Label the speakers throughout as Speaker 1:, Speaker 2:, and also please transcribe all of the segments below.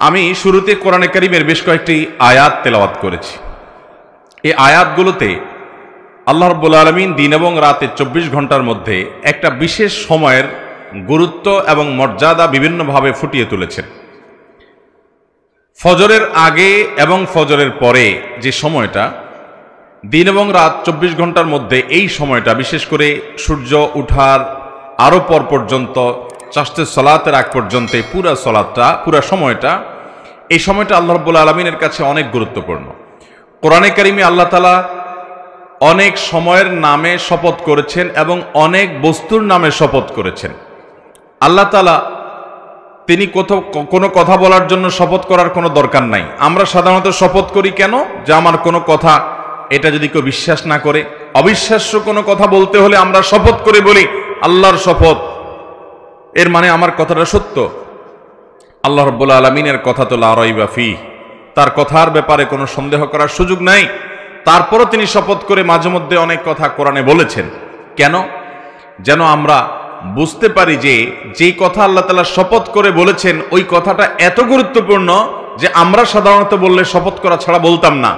Speaker 1: আমি শুরুতে কোরআনে কারীমের বেশ কয়েকটি আয়াত তেলাওয়াত করেছি। এই আয়াতগুলোতে আল্লাহ রাব্বুল আলামিন দিন এবং রাতের 24 ঘন্টার মধ্যে একটা বিশেষ সময়ের গুরুত্ব এবং মর্যাদা বিভিন্নভাবে ফুটিয়ে তুলেছেন। ফজরের আগে এবং ফজরের পরে যে সময়টা, দিন এবং রাত 24 ঘন্টার মধ্যে এই সময়টা, বিশেষ করে সূর্য উঠার আরও পর পর্যন্ত চাষতের সলাতের আগ পর্যন্ত পুরা সময়টা, এই সময়টা আল্লাহ রাব্বুল আলামিনের কাছে অনেক গুরুত্বপূর্ণ। কোরআনে কারীমে আল্লাহ তাআলা অনেক সময়ের নামে শপথ করেছেন এবং অনেক বস্তুর নামে শপথ করেছেন। আল্লাহ তাআলা তিনি কোনো কথা বলার জন্য শপথ করার কোনো দরকার নাই। আমরা সাধারণত শপথ করি কেন? যে আমার কোনো কথা এটা যদি কেউ বিশ্বাস না করে, অবিশ্বাস্য কোনো কথা বলতে হলে আমরা শপথ করে বলি আল্লাহর শপথ, এর মানে আমার কথাটা সত্য। আল্লাহ রাব্বুল আলামিনের কথা তো লা রাইবা ফিহ, তার কথার ব্যাপারে কোনো সন্দেহ করার সুযোগ নাই। তারপরও তিনি শপথ করে মাঝে মধ্যে অনেক কথা কোরআনে বলেছেন। কেন? যেন আমরা বুঝতে পারি যে যেই কথা আল্লাহ তাআলা শপথ করে বলেছেন ওই কথাটা এত গুরুত্বপূর্ণ যে আমরা সাধারণত বললে শপথ করা ছাড়া বলতাম না।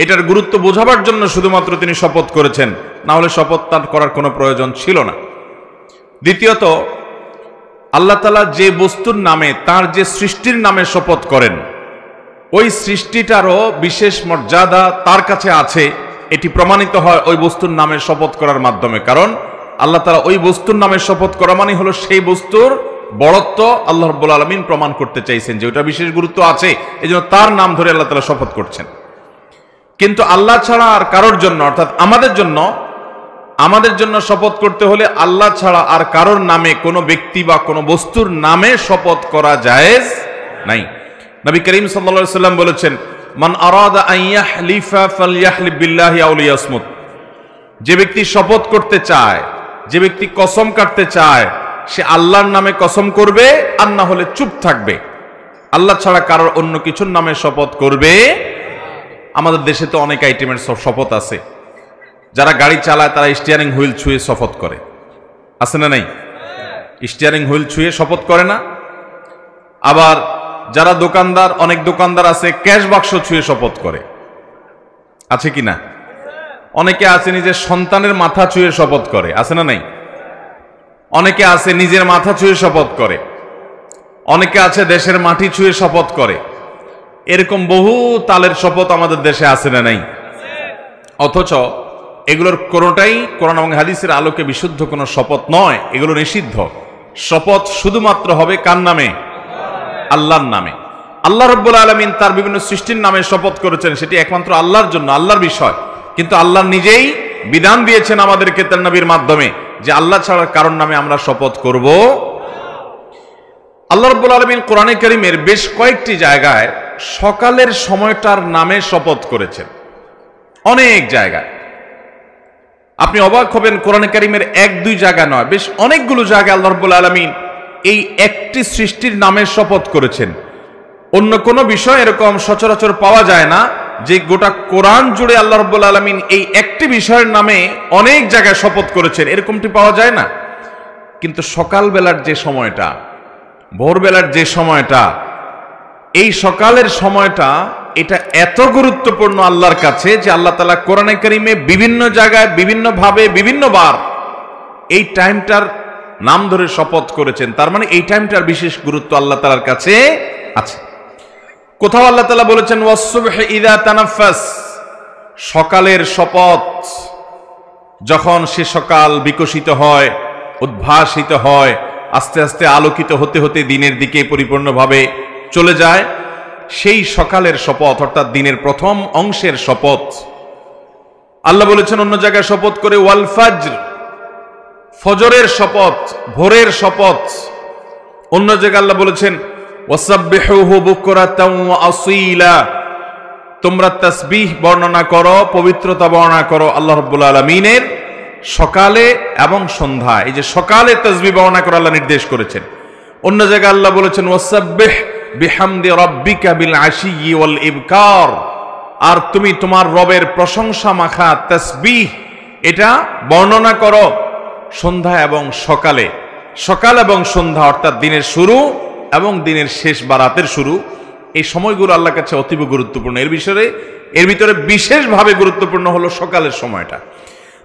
Speaker 1: এটার গুরুত্ব বোঝাবার জন্য শুধুমাত্র তিনি শপথ করেছেন, না হলে শপথ তার করার কোনো প্রয়োজন ছিল না। দ্বিতীয়ত, আল্লাহ তাআলা যে বস্তুর নামে, তার যে সৃষ্টির নামে শপথ করেন, ওই সৃষ্টিটারও বিশেষ মর্যাদা তার কাছে আছে। এটি প্রমাণিত হয় ওই বস্তুর নামে শপথ করার মাধ্যমে। কারণ আল্লাহ তাআলা ওই বস্তুর নামে শপথ করা মানে হলো সেই বস্তুর বড়ত্ব আল্লাহ রাব্বুল আলামিন প্রমাণ করতে চাইছেন যে ওটা বিশেষ গুরুত্ব আছে, এজন্য তার নাম ধরে আল্লাহ তাআলা শপথ করছেন। কিন্তু আল্লাহ ছাড়া আর কারোর জন্য, অর্থাৎ আমাদের জন্য শপথ করতে হলে আল্লাহ ছাড়া আর কারোর নামে, কোনো ব্যক্তি বা কোনো বস্তুর নামে শপথ করা জায়েজ নাই। নবী করিম সাল্লাল্লাহু আলাইহি ওয়াসাল্লাম বলেছেন, মান আরাদা আন ইয়াহলিফা ফালইয়াহলিফ বিল্লাহি আও লিয়াসমুত। যে ব্যক্তি শপথ করতে চায়, যে ব্যক্তি কসম কাটতে চায়, সে আল্লাহর নামে কসম করবে, আর না হলে চুপ থাকবে। আল্লাহ ছাড়া কারোর অন্য কিছুর নামে শপথ করবে। আমাদের দেশে তো অনেক আইটেমের শপথ আছে। যারা গাড়ি চালায় তারা স্টিয়ারিং হুইল ছুঁয়ে শপথ করে, আছে না নাই? স্টিয়ারিং হুইল ছুঁয়ে শপথ করে না? আবার যারা দোকানদার, অনেক দোকানদার আছে ক্যাশ বাক্স ছুঁয়ে শপথ করে, আছে কি না? অনেকে আছে নিজের সন্তানের মাথা ছুঁয়ে শপথ করে, আছে না নাই? অনেকে আছে নিজের মাথা ছুঁয়ে শপথ করে, অনেকে আছে দেশের মাটি ছুঁয়ে শপথ করে। এরকম বহু তালের শপথ আমাদের দেশে আছে না নাই? অথচ এগুলোর কোনোটাই কোরআন এবং হাদিসের আলোকে বিশুদ্ধ কোনো শপথ নয়, এগুলো নিষিদ্ধ। শপথ শুধুমাত্র হবে কার নামে? আল্লাহর নামে। আল্লাহ রাব্বুল আলামিন তার বিভিন্ন সৃষ্টির নামে শপথ করেছেন, সেটি একমাত্র আল্লাহর জন্য, আল্লাহর বিষয়। কিন্তু আল্লাহ নিজেই বিধান দিয়েছেন আমাদেরকে তার নবীর মাধ্যমে যে আল্লাহ ছাড়া কারোর নামে আমরা শপথ করব। আল্লাহ রাব্বুল আলামিন কোরআনে কারীমের বেশ কয়েকটি জায়গায় সকালের সময়টার নামে শপথ করেছেন, অনেক জায়গায়। আপনি অবাক হবেন, কোরআনে কারীমের 1-2 জায়গা নয়, বেশ অনেকগুলো জায়গায় আল্লাহ রাব্বুল আলামিন এই একটি সৃষ্টির নামে শপথ করেছেন। অন্য কোনো বিষয় এরকম সচরাচর পাওয়া যায় না যে গোটা কোরআন জুড়ে আল্লাহ রাব্বুল আলামিন এই একটি বিষয়ের নামে অনেক জায়গায় শপথ করেছেন, এরকমটি পাওয়া যায় না। কিন্তু সকালবেলার যে সময়টা, ভোরবেলার যে সময়টা, এই সকালের সময়টা, এটা এত গুরুত্বপূর্ণ আল্লাহর কাছে যে আল্লাহ তাআলা কোরআনে কারীমে বিভিন্ন জায়গায়, বিভিন্নভাবে, বিভিন্নবার এই টাইমটার নাম ধরে শপথ করেছেন। তার মানে এই টাইমটার বিশেষ গুরুত্ব আল্লাহ তাআলার কাছে আছে। কোথাও আল্লাহ তাআলা বলেছেন ওয়াস-সুবহি ইযা তানাফাস, সকালের শপথ, যখন সে সকাল বিকশিত হয়, উদ্ভাসিত হয়, আস্তে আস্তে আলোকিত হতে হতে দিনের দিকে পরিপূর্ণভাবে চলে যায়, সেই সকালের শপথ, অর্থাৎ দিনের প্রথম অংশের শপথ। আল্লাহ বলেছেন অন্য জায়গায় শপথ করে ওয়াল ফাজর, ফজরের শপথ, ভোরের শপথ। অন্য জায়গায় আল্লাহ বলেছেন ওয়াসাব্বিহুহু বুকরাতাও ওয়া আসীলা, তোমরা তাসবিহ বর্ণনা করো, পবিত্রতা বর্ণনা করো আল্লাহ রাব্বুল আলামিনের সকালে এবং সন্ধ্যায়। এই যে সকালে তাসবিহ বর্ণনা করা আল্লাহ নির্দেশ করেছেন। অন্য জায়গায় আল্লাহ বলেছেন ওয়াসাব্বিহ বিহামদি রাব্বিকা বিল আশিয়্যি ওয়াল ইবকার, আর তুমি তোমার রবের প্রশংসা মাখা তাসবিহ এটা বর্ণনা করো সন্ধ্যা এবং সকালে। সকাল এবং সন্ধ্যা অর্থাৎ দিনের শুরু এবং দিনের শেষ বা রাতের শুরু, এই সময়গুলো আল্লাহর কাছে অতীব গুরুত্বপূর্ণ। এর ভিতরে বিশেষভাবে গুরুত্বপূর্ণ হলো সকালের সময়টা।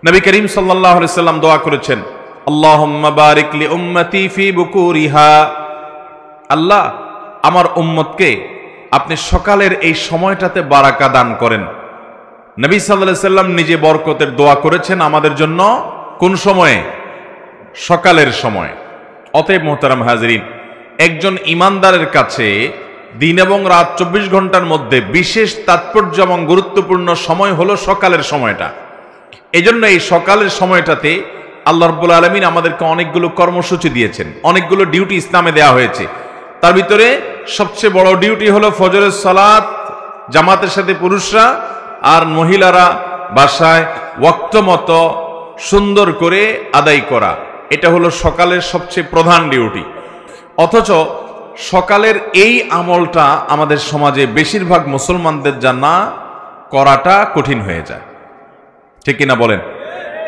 Speaker 1: নবী করিম সাল্লাল্লাহু আলাইহি সাল্লাম দোয়া করেছেন, আল্লাহুম্মা বারিক লি উম্মতি ফি বুকুরিহা, আল্লাহ আমার উম্মতকে আপনি সকালের এই সময়টাতে বারাকা দান করেন। নবী সাল্লাল্লাহু আলাইহি সাল্লাম নিজে বরকতের দোয়া করেছেন আমাদের জন্য কোন সময়ে? সকালের সময়। অতএব মোহতারাম হাজরিন, একজন ইমানদারের কাছে দিন এবং রাত 24 ঘন্টার মধ্যে বিশেষ তাৎপর্য এবং গুরুত্বপূর্ণ সময় হলো সকালের সময়টা। এজন্য এই সকালের সময়টাতে আল্লাহ রাব্বুল আলামিন আমাদেরকে অনেকগুলো কর্মসূচি দিয়েছেন, অনেকগুলো ডিউটি ইসলামে দেওয়া হয়েছে। তার ভিতরে সবচেয়ে বড় ডিউটি হলো ফজরের সালাত জামাতের সাথে পুরুষরা আর মহিলারা বাসায় ওয়াক্ত মতো সুন্দর করে আদায় করা। এটা হলো সকালের সবচেয়ে প্রধান ডিউটি। অথচ সকালের এই আমলটা আমাদের সমাজে বেশিরভাগ মুসলমানদের জানা করাটা কঠিন হয়ে যায়, ঠিক কিনা বলেন?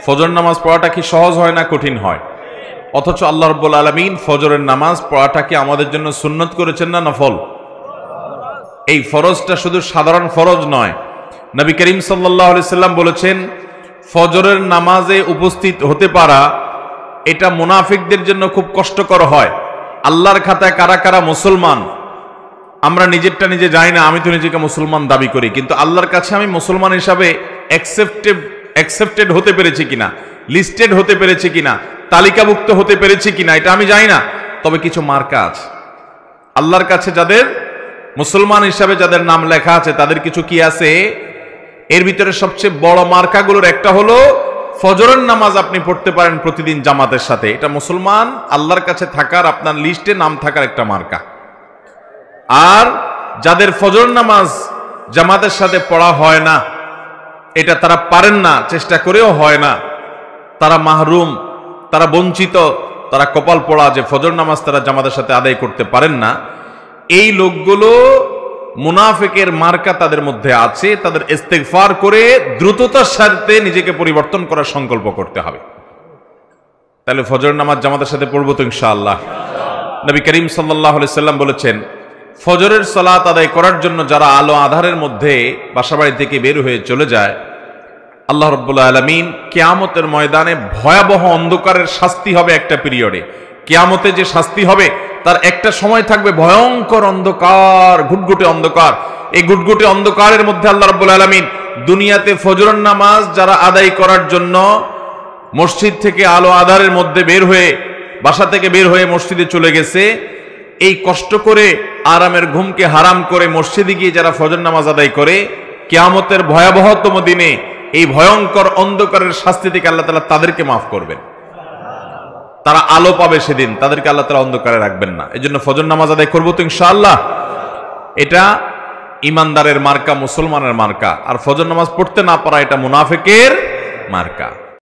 Speaker 1: ফজর নামাজ পড়াটা কি সহজ হয় না কঠিন হয়? অথচ আল্লাহ রাব্বুল আলামিন ফজরের নামাজ পড়াটাকে আমাদের জন্য সুন্নত করেছেন না নফল? এই ফরজটা শুধু সাধারণ ফরজ নয়। নবী করিম সাল্লাল্লাহু আলাইহি সাল্লাম বলেছেন, ফজরের নামাজে উপস্থিত হতে পারা এটা মুনাফিকদের জন্য খুব কষ্টকর হয়। আল্লাহর খাতায় কারা কারা মুসলমান আমরা নিজেরটা নিজে জানি না। আমি তো নিজেকে মুসলমান দাবি করি, কিন্তু আল্লাহর কাছে আমি মুসলমান হিসাবে অ্যাকসেপ্টেড হতে পেরেছি কিনা, লিস্টেড হতে পেরেছি কিনা, তালিকাভুক্ত হতে পেরেছি কিনা এটা আমি জানি না। তবে কিছু মার্কা আছে আল্লাহর কাছে, যাদের মুসলমান হিসাবে যাদের নাম লেখা আছে তাদের কিছু কি আছে। এর ভিতরে সবচেয়ে বড় মার্কাগুলোর একটা হলো ফজরের নামাজ আপনি পড়তে পারেন প্রতিদিন জামাতের সাথে। এটা মুসলমান আল্লাহর কাছে থাকার, আপনার লিস্টে নাম থাকার একটা মার্কা। আর যাদের ফজর নামাজ জামাতের সাথে পড়া হয় না, এটা তারা পারেন না, চেষ্টা করেও হয় না, তারা মাহরুম, তারা বঞ্চিত, তারা কপাল পোড়া যে ফজর নামাজ তারা জামাতের সাথে আদায় করতে পারেন না। এই লোকগুলো মুনাফিকের মার্কা তাদের মধ্যে আছে। তাদের ইস্তেগফার করে দ্রুততার সাথে নিজেকে পরিবর্তন করার সংকল্প করতে হবে। তাহলে ফজর নামাজ জামাতের সাথে পড়বো তো ইনশাআল্লাহ। নবী করিম সাল্লাল্লাহু আলাইহি সাল্লাম বলেছেন, ফজরের সালাত আদায় করার জন্য যারা আলো আধারের মধ্যে বাসাবাড়ি থেকে বের হয়ে চলে যায়, আল্লাহ রাব্বুল আলামিন কিয়ামতের ময়দানে ভয়াবহ অন্ধকারের শাস্তি হবে একটা পিরিয়ডে। কিয়ামতে যে শাস্তি হবে তার একটা সময় থাকবে ভয়ঙ্কর অন্ধকার, ঘুটঘুটে অন্ধকার। এই ঘুটঘুটে অন্ধকারের মধ্যে আল্লাহ রাব্বুল আলামিন দুনিয়াতে ফজরের নামাজ যারা আদায় করার জন্য মসজিদ থেকে আলো আধারের মধ্যে বের হয়ে, বাসা থেকে বের হয়ে মসজিদে চলে গেছে, এই কষ্ট করে আরামের ঘুমকে হারাম করে মসজিদে গিয়ে যারা ফজর নামাজ আদায় করে, কিয়ামতের ভয়াবহতম দিনে এই ভয়ঙ্কর অন্ধকারের শাস্তি থেকে আল্লাহ তাআলা তাদেরকে মাফ করবেন। তারা আলো পাবে সেদিন, তাদেরকে আল্লাহ তাআলা অন্ধকারে রাখবেন না। এজন্য ফজর নামাজ আদায় করবো তো ইনশাআল্লাহ। এটা ইমানদারের মার্কা, মুসলমানের মার্কা। আর ফজর নামাজ পড়তে না পারা এটা মুনাফিকের মার্কা।